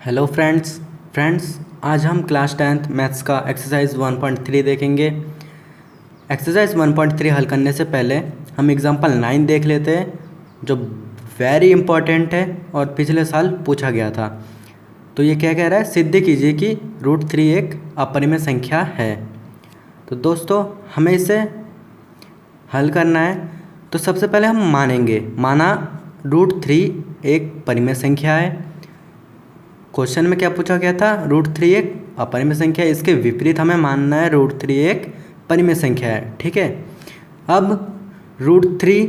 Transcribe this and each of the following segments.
Hello friends आज हम class 10th maths का एक्सरसाइज 1.3 देखेंगे। एक्सरसाइज 1.3 हल करने से पहले हम एग्जांपल 9 देख लेते हैं जो वेरी इंपॉर्टेंट है और पिछले साल पूछा गया था। तो ये क्या कह रहा है, सिद्ध कीजिए कि √3 एक अपरिमेय संख्या है। तो दोस्तों हमें इसे हल करना है। तो सबसे पहले हम माना √3 एक परिमेय संख्या है। क्वेश्चन में क्या पूछा गया था, √3 एक अपरिमेय संख्या है। इसके विपरीत हमें मानना है √3 एक परिमेय संख्या है। ठीक है, अब √3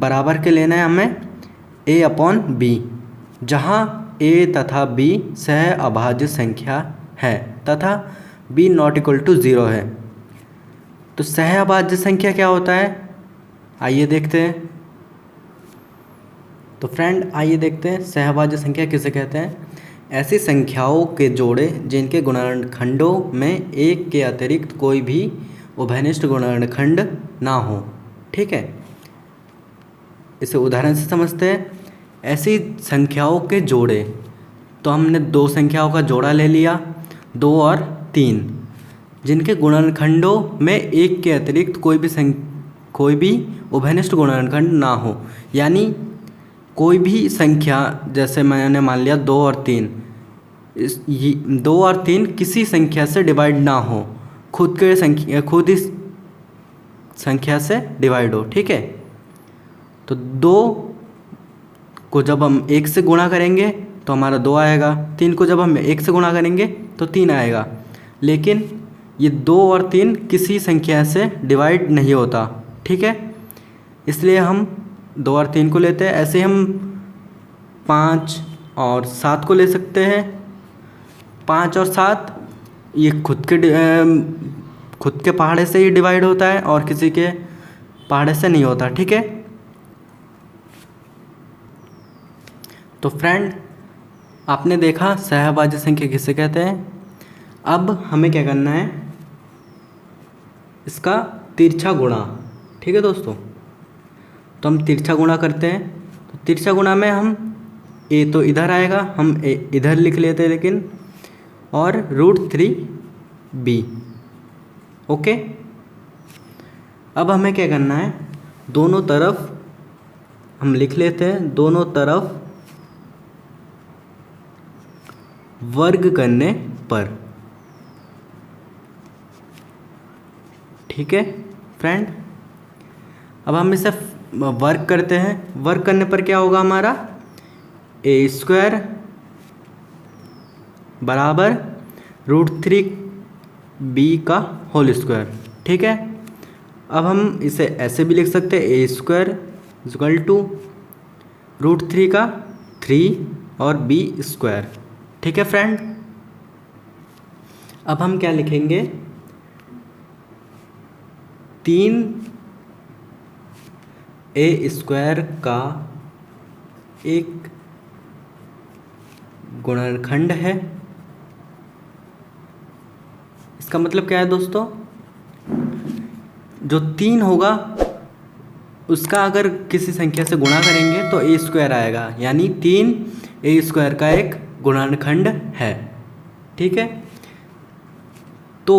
बराबर के लेना है हमें a/b, जहाँ a तथा b सह अभाज्य संख्या है तथा b ≠ 0 है। तो सह अभाज्य संख्या क्या होता है, आइए देखते हैं। तो फ्रेंड आइए देखते हैं सहअभाज्य संख्या किसे कहते हैं। ऐसी संख्याओं के जोड़े जिनके गुणनखंडों में एक के अतिरिक्त कोई भी उभयनिष्ठ गुणनखंड ना हो। ठीक है, इसे उदाहरण से समझते हैं। ऐसी संख्याओं के जोड़े, तो हमने दो संख्याओं का जोड़ा ले लिया, 2 और 3, जिनके गुणनखंडों में एक के अतिरिक्त कोई भी उभयनिष्ठ गुणनखंड ना हो। यानी कोई भी संख्या, जैसे मैंने मान लिया 2 और 3, 2 और 3 किसी संख्या से डिवाइड ना हो, खुद ही संख्या से डिवाइड हो। ठीक है, तो 2 को जब हम 1 से गुणा करेंगे तो हमारा 2 आएगा, 3 को जब हम 1 से गुणा करेंगे तो 3 आएगा। लेकिन ये 2 और 3 किसी संख्या से डिवाइड नहीं होता। ठीक है, इसलिए हम 2 और 3 को लेते हैं। ऐसे हम 5 और 7 को ले सकते हैं। 5 और 7 ये खुद के पहाड़े से ही डिवाइड होता है और किसी के पहाड़े से नहीं होता। ठीक है, तो फ्रेंड आपने देखा सहअभाज्य संख्या किसे कहते हैं। अब हमें क्या करना है, इसका तिरछा गुणा। ठीक है दोस्तों, तो हम तिरछा गुणा करते हैं। तो तिरछा गुणा में हम a तो इधर आएगा, हम a इधर लिख लेते हैं लेकिन, और √3b। ओके, अब हमें क्या करना है, दोनों तरफ हम लिख लेते हैं, दोनों तरफ वर्ग करने पर। ठीक है फ्रेंड, अब हम इसे वर्क करते हैं। वर्क करने पर क्या होगा, हमारा a² बराबर √3b का होल स्क्वायर। ठीक है, अब हम इसे ऐसे भी लिख सकते हैं, a² = √3 का 3 और b²। ठीक है फ्रेंड, अब हम क्या लिखेंगे, 3 a² का एक गुणनखंड है। इसका मतलब क्या है दोस्तों, जो 3 होगा उसका अगर किसी संख्या से गुणा करेंगे तो a² आएगा, यानी 3 a² का एक गुणनखंड है। ठीक है, तो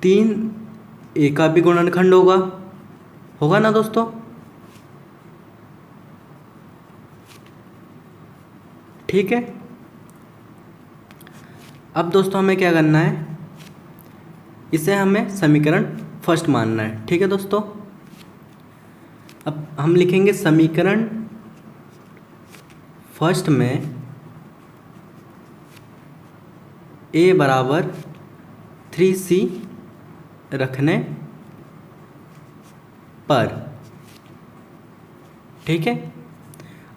3 a का भी गुणनखंड होगा ना दोस्तों। ठीक है, अब दोस्तों हमें क्या करना है, इसे हमें समीकरण फर्स्ट मानना है। ठीक है दोस्तों, अब हम लिखेंगे समीकरण फर्स्ट में a बराबर 3c रखने पर। ठीक है,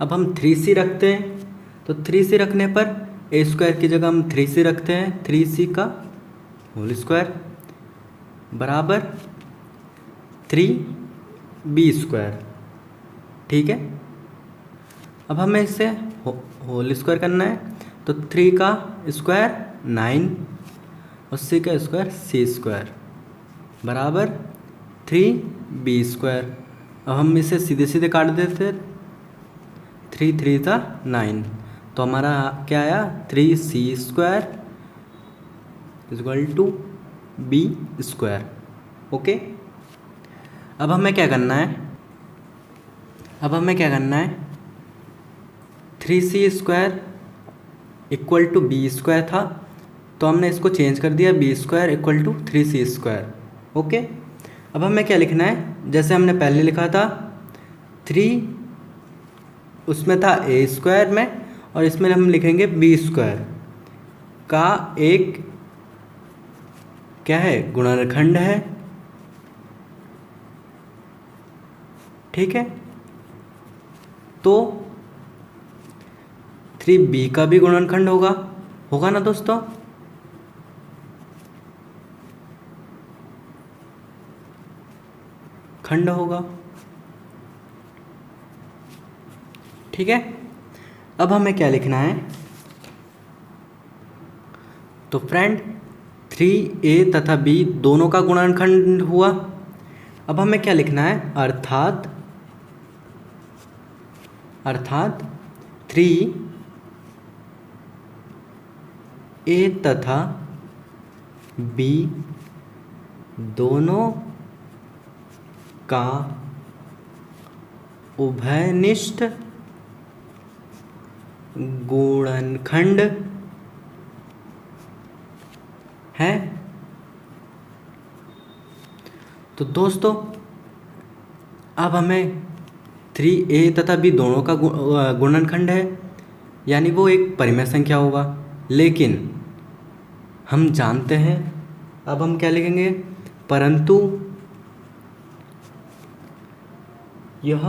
अब हम 3c रखते हैं, तो 3c रखने पर a² की जगह हम 3c रखते हैं, 3c का होल स्क्वायर बराबर 3b²। ठीक है, अब हमें इसे होल स्क्वायर करना है, तो 3 का स्क्वायर 9 और c का स्क्वायर c² बराबर 3b²। अब हम इसे सीधे सीधे काट देते, 3 3 9, तो हमारा क्या आया 3c² equal to b²। Okay, अब हमें क्या करना है, 3c² इक्वल टू b² था, तो हमने इसको चेंज कर दिया b² equal to 3c²। Okay, अब हमें क्या लिखना है, जैसे हमने पहले लिखा था 3 उसमें था a² में, और इसमें हम लिखेंगे b² का एक क्या है, गुणनखंड है। ठीक है, तो 3b का भी गुणनखंड होगा ना दोस्तों। खंड होगा। ठीक है, अब हमें क्या लिखना है, तो फ्रेंड 3a तथा b दोनों का गुणनखंड हुआ। अब हमें क्या लिखना है, अर्थात 3a तथा b दोनों का उभयनिष्ठ गुणनखंड है। तो दोस्तों अब हमें 3a तथा b दोनों का गुणनखंड है, यानी वो एक परिमेय संख्या होगा। लेकिन हम जानते हैं, अब हम क्या लिखेंगे, परंतु यह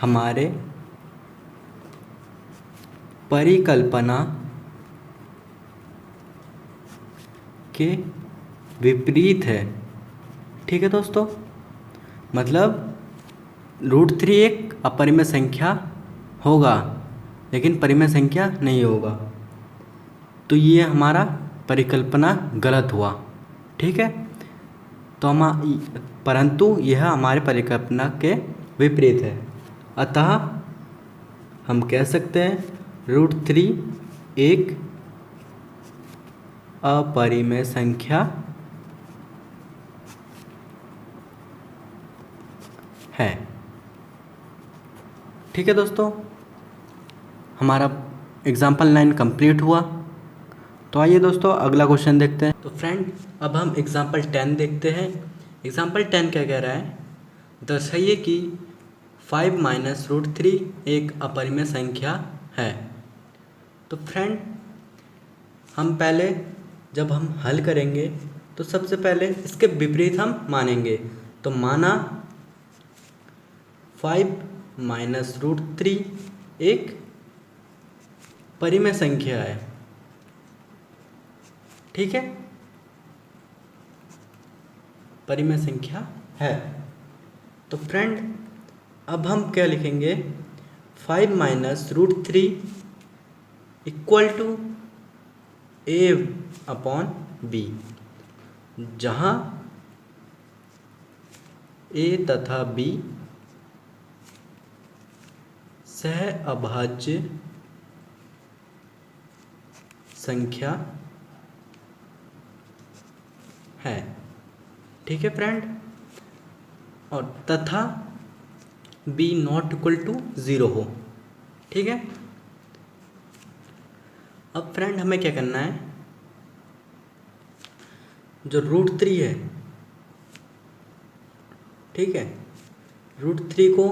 हमारे परिकल्पना के विपरीत है। ठीक है दोस्तों, मतलब √3 एक अपरिमेय संख्या होगा, लेकिन परिमेय संख्या नहीं होगा, तो ये हमारा परिकल्पना गलत हुआ। ठीक है, तो परंतु यह हमारे परिकल्पना के विपरीत है, अतः हम कह सकते हैं √3 एक अपरिमेय संख्या है। ठीक है दोस्तों, हमारा एग्जाम्पल 9 कंप्लीट हुआ। तो आइए दोस्तों अगला क्वेश्चन देखते हैं। तो फ्रेंड अब हम एग्जाम्पल 10 देखते हैं। एग्जाम्पल 10 क्या कह रहा है, दर्शाइए कि 5 माइनस √3 एक अपरिमेय संख्या है। तो फ्रेंड हम पहले जब हम हल करेंगे तो सबसे पहले इसके विपरीत हम मानेंगे। तो माना 5 माइनस √3 एक परिमेय संख्या है। ठीक है, परिमेय संख्या है। तो फ्रेंड अब हम क्या लिखेंगे, 5 माइनस √3 इक्वल टू a/b, जहाँ a तथा b सहअभाज्य संख्या है। ठीक है फ्रेंड, और तथा b नॉट इक्वल टू 0 हो। ठीक है, अब फ्रेंड हमें क्या करना है, जो √3 है, ठीक है, √3 को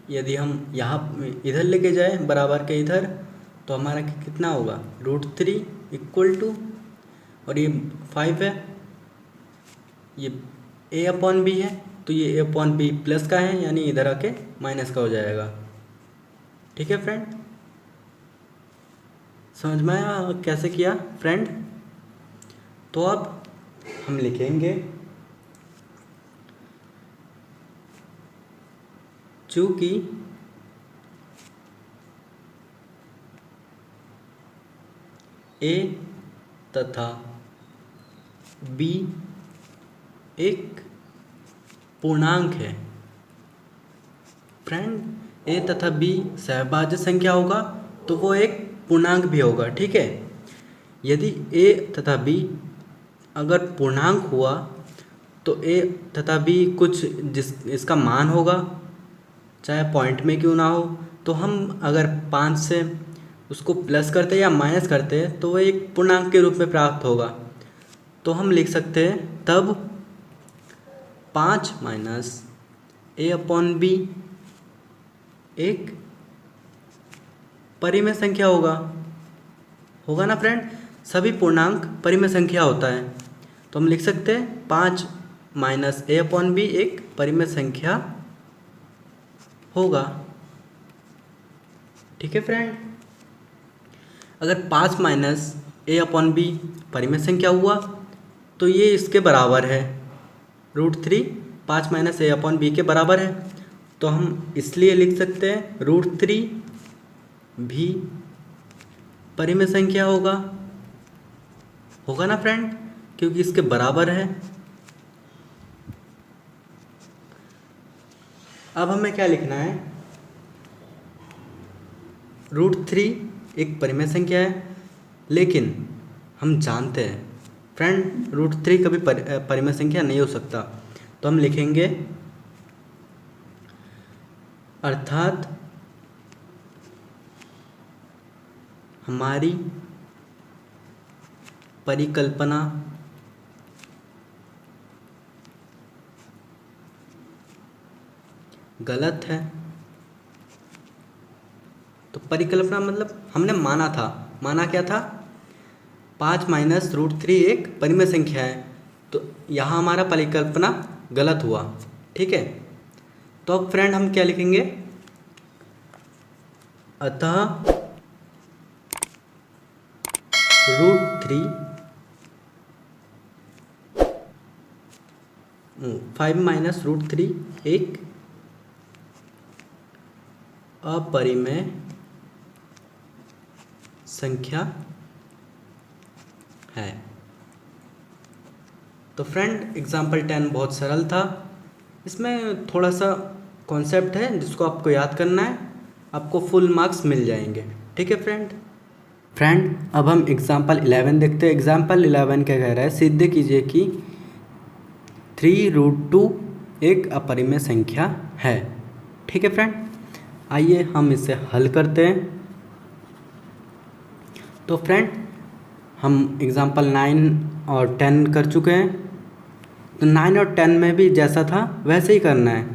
यदि हम यहाँ इधर लेके जाए बराबर के इधर, तो हमारा कितना होगा, √3 इक्वल टू, और ये 5 है, ये a/b है, तो ये a/b प्लस का है, यानी इधर आके माइनस का हो जाएगा। ठीक है फ्रेंड, समझ में आया कैसे किया फ्रेंड। तो अब हम लिखेंगे, चूँकि a तथा b एक पूर्णांक है। फ्रेंड a तथा b सहभाज्य संख्या होगा, तो वो एक पूर्णांक भी होगा। ठीक है, यदि a तथा b अगर पूर्णांक हुआ तो a तथा b कुछ जिस इसका मान होगा, चाहे पॉइंट में क्यों ना हो, तो हम अगर 5 से उसको प्लस करते या माइनस करते हैं तो वह एक पूर्णांक के रूप में प्राप्त होगा। तो हम लिख सकते हैं तब 5 माइनस a अपॉन b एक परिमेय संख्या होगा ना फ्रेंड। सभी पूर्णांक परिमेय संख्या होता है, तो हम लिख सकते हैं 5 माइनस a अपॉन b एक परिमेय संख्या होगा। ठीक है फ्रेंड, अगर 5 माइनस a अपॉन b परिमेय संख्या हुआ तो ये इसके बराबर है, √3 5 माइनस a अपॉन b के बराबर है। तो हम इसलिए लिख सकते हैं √3 भी परिमेय संख्या होगा ना फ्रेंड, क्योंकि इसके बराबर है। अब हमें क्या लिखना है, √3 एक परिमेय संख्या है, लेकिन हम जानते हैं फ्रेंड √3 कभी परिमेय संख्या नहीं हो सकता। तो हम लिखेंगे अर्थात हमारी परिकल्पना गलत है। तो परिकल्पना मतलब हमने माना क्या था, 5 माइनस √3 एक परिमेय संख्या है, तो यहाँ हमारा परिकल्पना गलत हुआ। ठीक है, तो अब फ्रेंड हम क्या लिखेंगे, अतः √3 5 माइनस √3 एक अपरिमेय संख्या है। तो फ्रेंड एग्जाम्पल 10 बहुत सरल था, इसमें थोड़ा सा कॉन्सेप्ट है जिसको आपको याद करना है, आपको फुल मार्क्स मिल जाएंगे। ठीक है फ्रेंड अब हम एग्जाम्पल 11 देखते हैं। एग्जाम्पल 11 क्या कह रहा है, सिद्ध कीजिए कि 3√2 एक अपरिमेय संख्या है। ठीक है फ्रेंड, आइए हम इसे हल करते हैं। तो फ्रेंड हम एग्जाम्पल 9 और 10 कर चुके हैं, तो 9 और 10 में भी जैसा था वैसे ही करना है।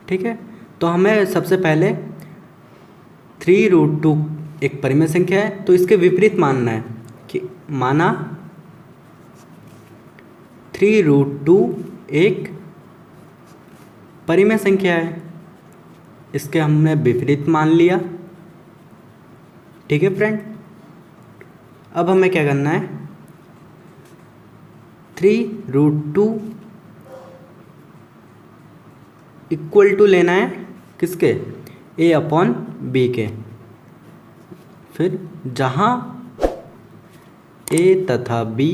ठीक है, तो हमें सबसे पहले 3√2 एक परिमेय संख्या है, तो इसके विपरीत मानना है कि माना 3√2 एक परिमेय संख्या है, इसके हमने विपरीत मान लिया। ठीक है फ्रेंड, अब हमें क्या करना है, 3√2 इक्वल टू लेना है किसके, a अपॉन b के। फिर जहाँ a तथा b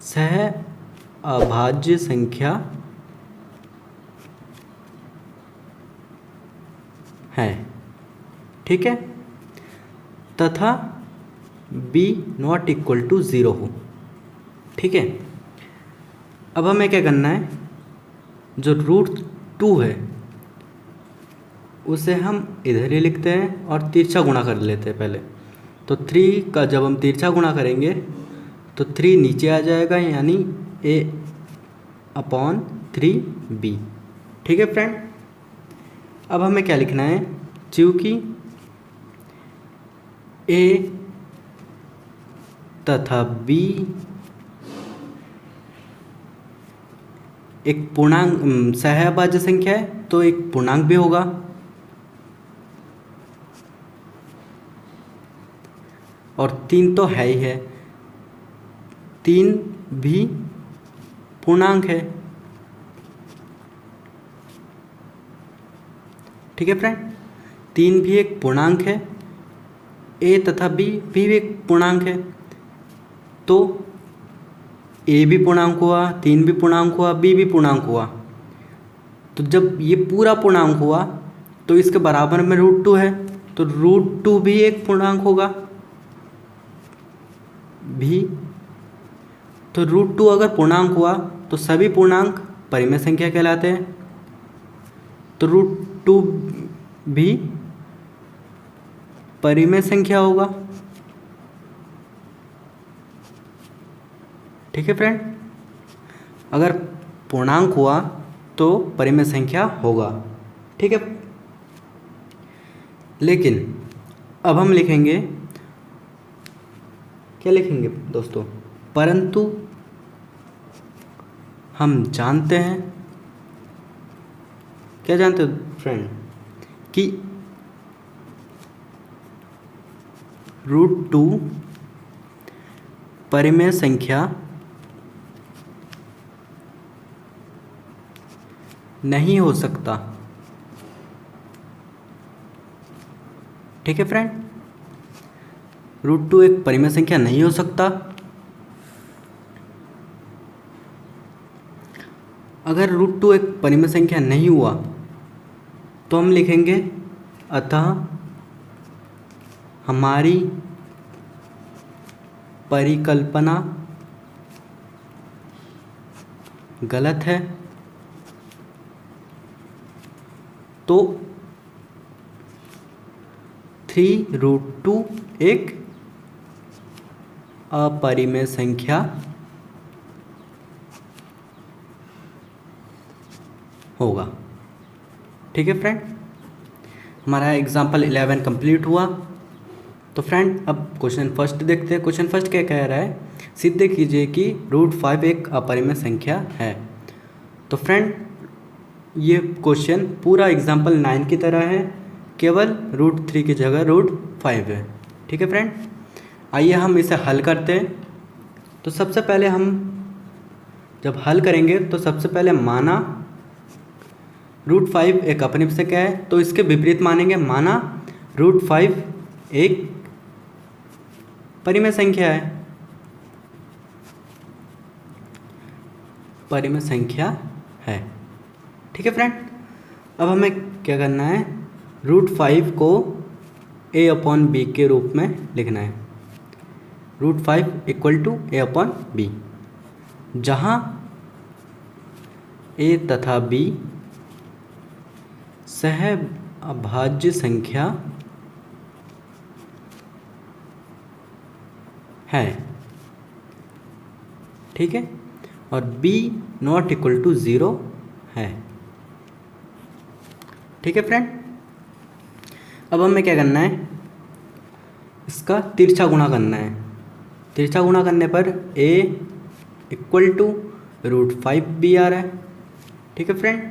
सह अभाज्य संख्या है। ठीक है, तथा b नॉट इक्वल टू 0 हो। ठीक है, अब हमें क्या करना है, जो √2 है उसे हम इधर ही लिखते हैं और तिरछा गुणा कर लेते हैं पहले। तो 3 का जब हम तिरछा गुणा करेंगे तो 3 नीचे आ जाएगा, यानी a अपॉन 3b। ठीक है फ्रेंड, अब हमें क्या लिखना है, चूँकि a तथा b एक पूर्णांक सहअभाज्य संख्या है, तो एक पूर्णांक भी होगा। और 3 तो है ही है, 3 भी पूर्णांक है। ठीक है फ्रेंड, 3 भी एक पूर्णांक है, a तथा b भी एक पूर्णांक है, तो a भी पूर्णांक हुआ, 3 भी पूर्णांक हुआ, b भी पूर्णांक हुआ। तो जब ये पूरा पूर्णांक हुआ तो इसके बराबर में √2 है, तो √2 भी एक पूर्णांक होगा भी। तो √2 अगर पूर्णांक हुआ तो सभी पूर्णांक परिमेय संख्या कहलाते हैं, तो √2 भी परिमेय संख्या होगा। ठीक है फ्रेंड, अगर पूर्णांक हुआ तो परिमेय संख्या होगा। ठीक है, लेकिन अब हम लिखेंगे, क्या लिखेंगे दोस्तों, परंतु हम जानते हैं, क्या जानते हो फ्रेंड, कि √2 परिमेय संख्या नहीं हो सकता। ठीक है फ्रेंड, √2 एक परिमेय संख्या नहीं हो सकता। अगर √2 एक परिमेय संख्या नहीं हुआ तो हम लिखेंगे अतः हमारी परिकल्पना गलत है। तो 3√2 एक अपरिमेय संख्या होगा। ठीक है फ्रेंड, हमारा एग्जाम्पल 11 कंप्लीट हुआ। तो फ्रेंड अब क्वेश्चन फर्स्ट देखते हैं। क्वेश्चन फर्स्ट क्या कह रहा है, सिद्ध कीजिए कि √5 एक अपरिमेय संख्या है। तो फ्रेंड ये क्वेश्चन पूरा एग्जाम्पल 9 की तरह है, केवल √3 की जगह √5 है। ठीक है फ्रेंड, आइए हम इसे हल करते हैं। तो सबसे पहले हम जब हल करेंगे तो सबसे पहले माना √5 एक अपरिमेय संख्या है, तो इसके विपरीत मानेंगे, माना √5 एक परिमेय संख्या है, परिमेय संख्या है। ठीक है फ्रेंड, अब हमें क्या करना है, √5 को a/b के रूप में लिखना है। √5 = a/b, जहाँ a तथा b सहअभाज्य संख्या है। ठीक है, और b ≠ 0 है। ठीक है फ्रेंड, अब हमें क्या करना है, इसका तिरछा गुणा करना है। तिरछा गुणा करने पर a = √5b आ रहा है। ठीक है फ्रेंड,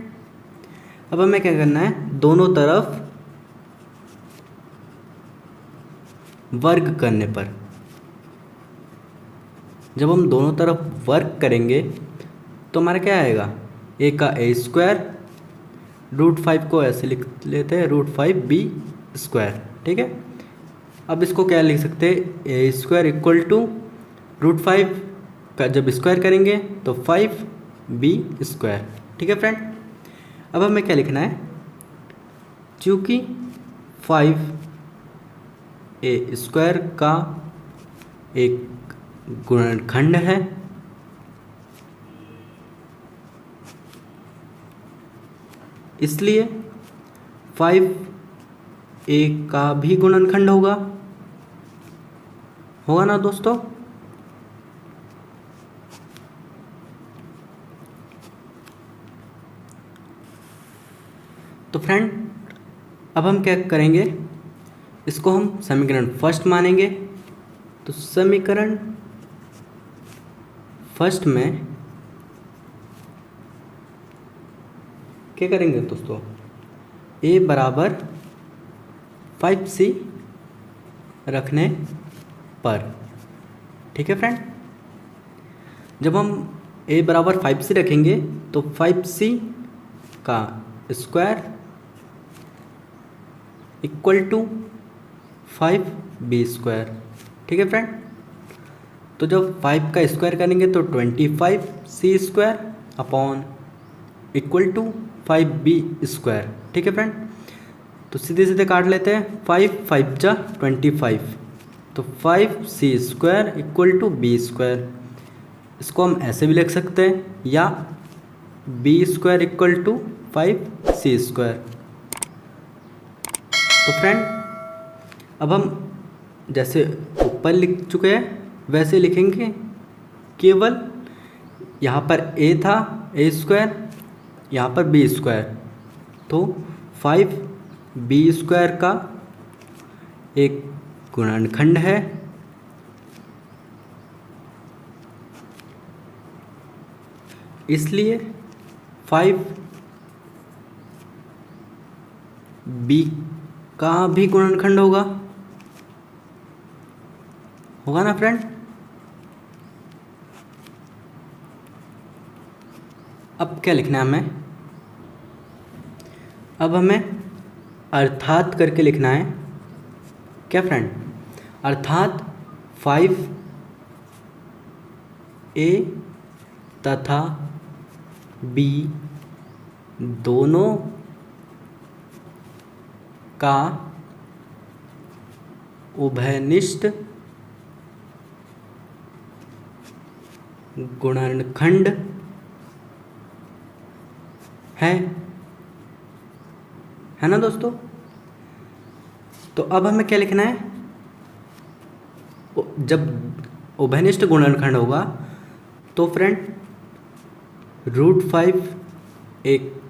अब हमें क्या करना है, दोनों तरफ वर्ग करने पर, जब हम दोनों तरफ वर्ग करेंगे तो हमारा क्या आएगा, a का a², √5 को ऐसे लिख लेते हैं, √5b²। ठीक है, अब इसको क्या लिख सकते हैं, a² = √5 का जब स्क्वायर करेंगे तो 5b²। ठीक है फ्रेंड, अब हमें क्या लिखना है, चूँकि 5a² का एक गुणनखंड है, इसलिए 5a का भी गुणनखंड होगा ना दोस्तों। तो फ्रेंड अब हम क्या करेंगे, इसको हम समीकरण फर्स्ट मानेंगे। तो समीकरण फर्स्ट में क्या करेंगे दोस्तों, a = 5c रखने पर। ठीक है फ्रेंड, जब हम a = 5c रखेंगे तो 5c का स्क्वायर = 5b²। ठीक है फ्रेंड, तो जब 5 का स्क्वायर करेंगे तो 25c² = 5b²। ठीक है फ्रेंड, तो सीधे सीधे काट लेते हैं। 5 5 जा 25, तो 5c² इक्वल टू b²। इसको हम ऐसे भी लिख सकते हैं, या b² इक्वल टू 5c²। तो फ्रेंड अब हम जैसे ऊपर लिख चुके हैं वैसे लिखेंगे, केवल यहाँ पर a था a², यहाँ पर b², तो 5b² का एक गुणनखंड है, इसलिए 5b का भी गुणनखंड होगा ना फ्रेंड। अब क्या लिखना है हमें, अब हमें अर्थात करके लिखना है। क्या फ्रेंड, अर्थात 5a तथा b दोनों का उभयनिष्ठ गुणनखंड है ना दोस्तों। तो अब हमें क्या लिखना है, जब उभयनिष्ठ गुणनखंड होगा तो फ्रेंड √5 एक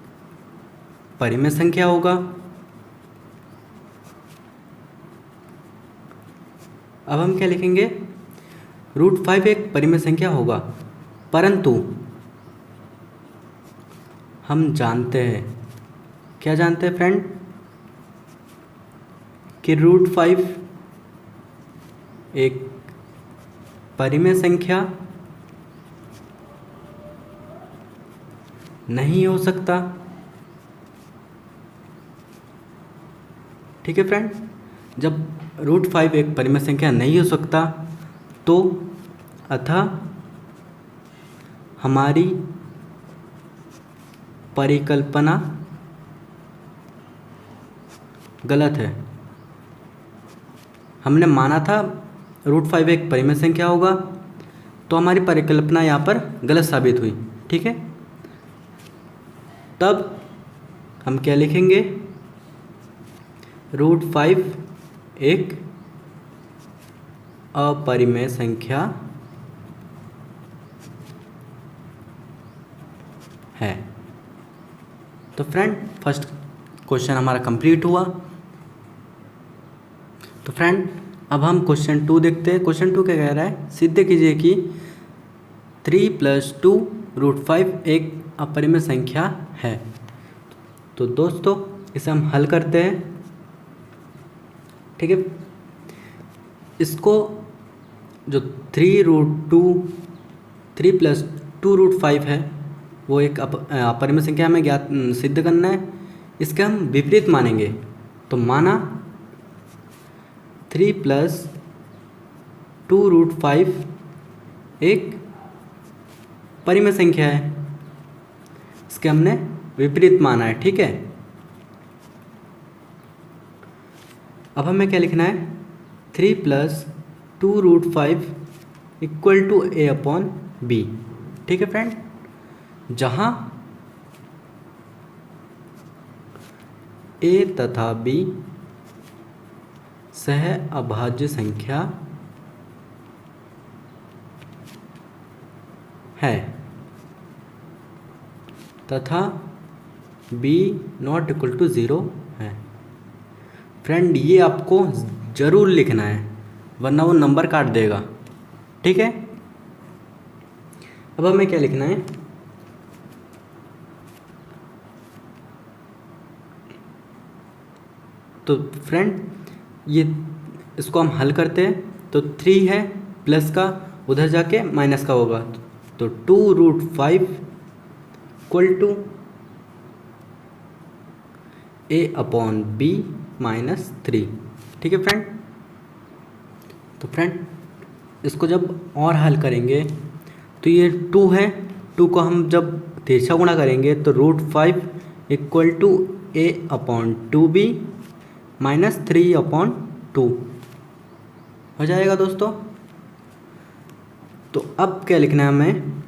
परिमेय संख्या होगा। अब हम क्या लिखेंगे, √5 एक परिमेय संख्या होगा, परंतु हम जानते हैं, क्या जानते हैं फ्रेंड, कि √5 एक परिमेय संख्या नहीं हो सकता। ठीक है फ्रेंड, जब √5 एक परिमेय संख्या नहीं हो सकता तो अतः हमारी परिकल्पना गलत है। हमने माना था √5 एक परिमेय संख्या होगा, तो हमारी परिकल्पना यहाँ पर गलत साबित हुई। ठीक है, तब हम क्या लिखेंगे, √5 एक अपरिमेय संख्या है। तो फ्रेंड फर्स्ट क्वेश्चन हमारा कंप्लीट हुआ। तो फ्रेंड अब हम क्वेश्चन 2 देखते हैं। क्वेश्चन 2 क्या कह रहा है, सिद्ध कीजिए कि 3 + 2 √5 एक अपरिमेय संख्या है। तो दोस्तों इसे हम हल करते हैं। ठीक है, इसको जो 3 + 2 √5 है वो एक अपरिमेय संख्या हमें ज्ञात सिद्ध करना है। इसके हम विपरीत मानेंगे, तो माना 3 + 2 √5 एक परिमेय संख्या है, इसके हमने विपरीत माना है। ठीक है, अब हमें क्या लिखना है, 3 + 2 √5 इक्वल टू a/b। ठीक है फ्रेंड, जहाँ a तथा b सह अभाज्य संख्या है तथा b ≠ 0 है। फ्रेंड ये आपको ज़रूर लिखना है, वरना वो नंबर काट देगा। ठीक है, अब हमें क्या लिखना है, तो फ्रेंड ये इसको हम हल करते हैं। तो 3 है प्लस का, उधर जाके माइनस का होगा, तो 2 √5 इक्वल टू a/b -3। ठीक है फ्रेंड, तो फ्रेंड इसको जब और हल करेंगे तो ये 2 है, 2 को हम जब तिरछा गुणा करेंगे तो √5 इक्वल टू a/2b -3/2 हो जाएगा दोस्तों। तो अब क्या लिखना है हमें,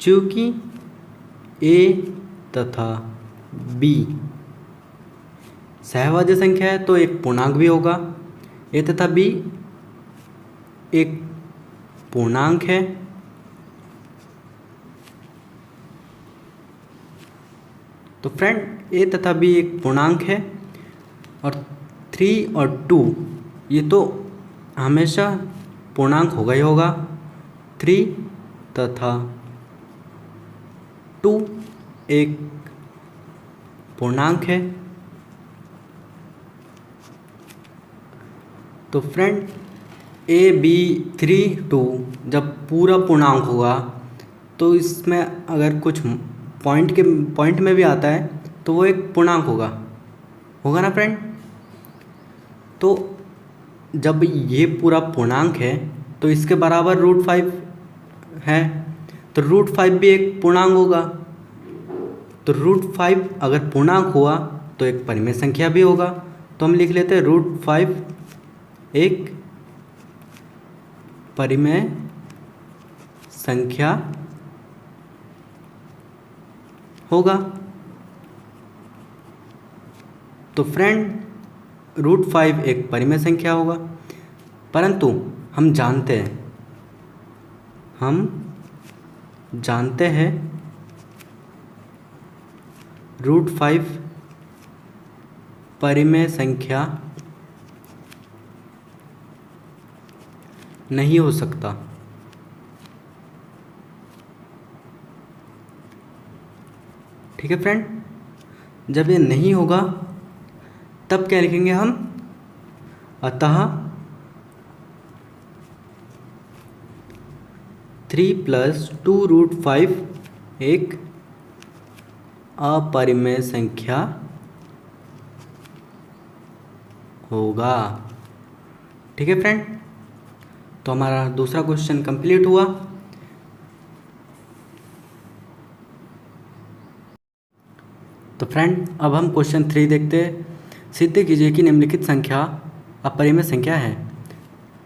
चूँकि a तथा b सहभाज्य संख्या है तो एक पूर्णांक भी होगा। a तथा b एक पूर्णांक है, तो फ्रेंड a तथा b एक पूर्णांक है और 3 और 2 ये तो हमेशा पूर्णांक होगा ही होगा। 3 तथा 2 एक पूर्णांक है। तो फ्रेंड a b 3 2 जब पूरा पूर्णांक होगा तो इसमें अगर कुछ पॉइंट में भी आता है तो वो एक पूर्णांक होगा ना फ्रेंड। तो जब ये पूरा पूर्णांक है तो इसके बराबर √5 है, तो √5 भी एक पूर्णांक होगा। तो √5 अगर पूर्णांक हुआ तो एक परिमेय संख्या भी होगा। तो हम लिख लेते हैं √5 एक परिमेय संख्या होगा। तो फ्रेंड √5 एक परिमेय संख्या होगा, परंतु हम जानते हैं √5 परिमेय संख्या नहीं हो सकता। ठीक है फ्रेंड, जब ये नहीं होगा तब क्या लिखेंगे हम, अतः 3 + 2√5 एक अपरिमेय संख्या होगा। ठीक है फ्रेंड, तो हमारा दूसरा क्वेश्चन कंप्लीट हुआ। तो फ्रेंड अब हम क्वेश्चन 3 देखते हैं। सिद्ध कीजिए कि निम्नलिखित संख्या अपरिमेय संख्या है।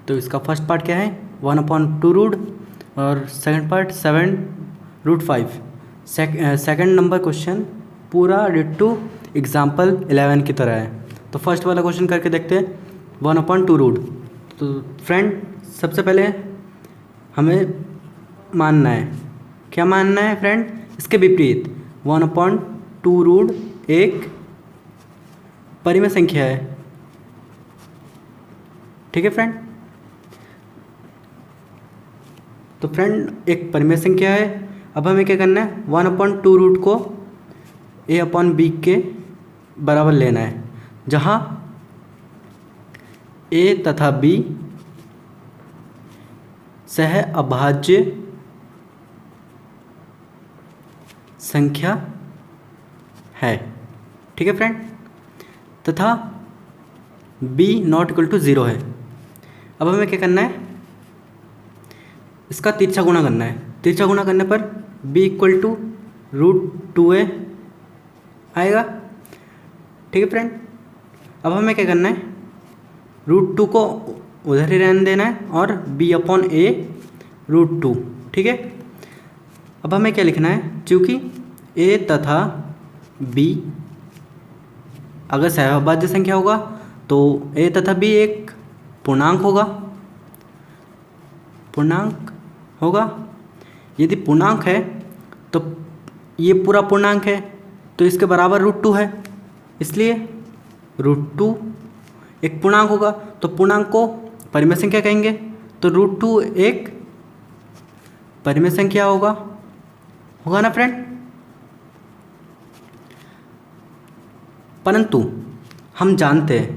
तो इसका फर्स्ट पार्ट क्या है, 1/2 और second part 7√5। Second number question पूरा डिट्टो एग्जाम्पल 11 की तरह है। तो फर्स्ट वाला क्वेश्चन करके देखते हैं, 1/2। तो फ्रेंड सबसे पहले हमें मानना है, क्या मानना है फ्रेंड, इसके विपरीत 1/2 एक परिमेय संख्या है। ठीक है फ्रेंड, तो फ्रेंड एक परिमेय संख्या है। अब हमें क्या करना है, 1/2 को a/b के बराबर लेना है, जहाँ a तथा b सह अभाज्य संख्या है। ठीक है फ्रेंड, तथा b ≠ 0 है। अब हमें क्या करना है, इसका तिरछा गुणा करना है। तिरछा गुणा करने पर b = √2a आएगा। ठीक है फ्रेंड, अब हमें क्या करना है, √2 को उधर ही रहने देना है और b/a √2। ठीक है, अब हमें क्या लिखना है, चूँकि a तथा b अगर सहभाज्य संख्या होगा तो a तथा b एक पूर्णांक होगा। यदि पूर्णांक है तो ये पूरा पूर्णांक है तो इसके बराबर √2 है, इसलिए √2 एक पूर्णांक होगा। तो पूर्णांक को परिमेय संख्या कहेंगे, तो √2 एक परिमेय संख्या होगा ना फ्रेंड। परंतु हम जानते हैं,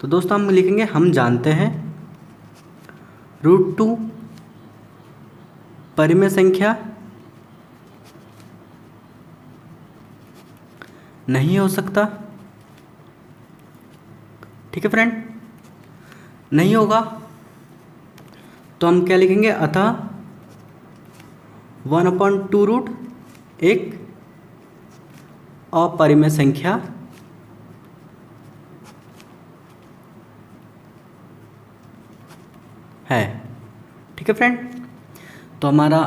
तो दोस्तों हम लिखेंगे हम जानते हैं √2 परिमेय संख्या नहीं हो सकता। ठीक है फ्रेंड, नहीं होगा तो हम क्या लिखेंगे, अतः 1/2 एक अपरिमेय संख्या है। ठीक है फ्रेंड, तो हमारा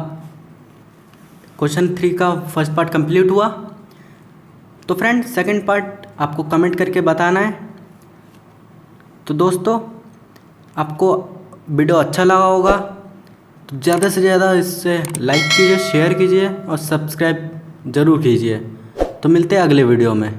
क्वेश्चन 3 का फर्स्ट पार्ट कंप्लीट हुआ। तो फ्रेंड सेकंड पार्ट आपको कमेंट करके बताना है। तो दोस्तों आपको वीडियो अच्छा लगा होगा तो ज़्यादा से ज़्यादा इससे लाइक कीजिए, शेयर कीजिए और सब्सक्राइब ज़रूर कीजिए। तो मिलते हैं अगले वीडियो में।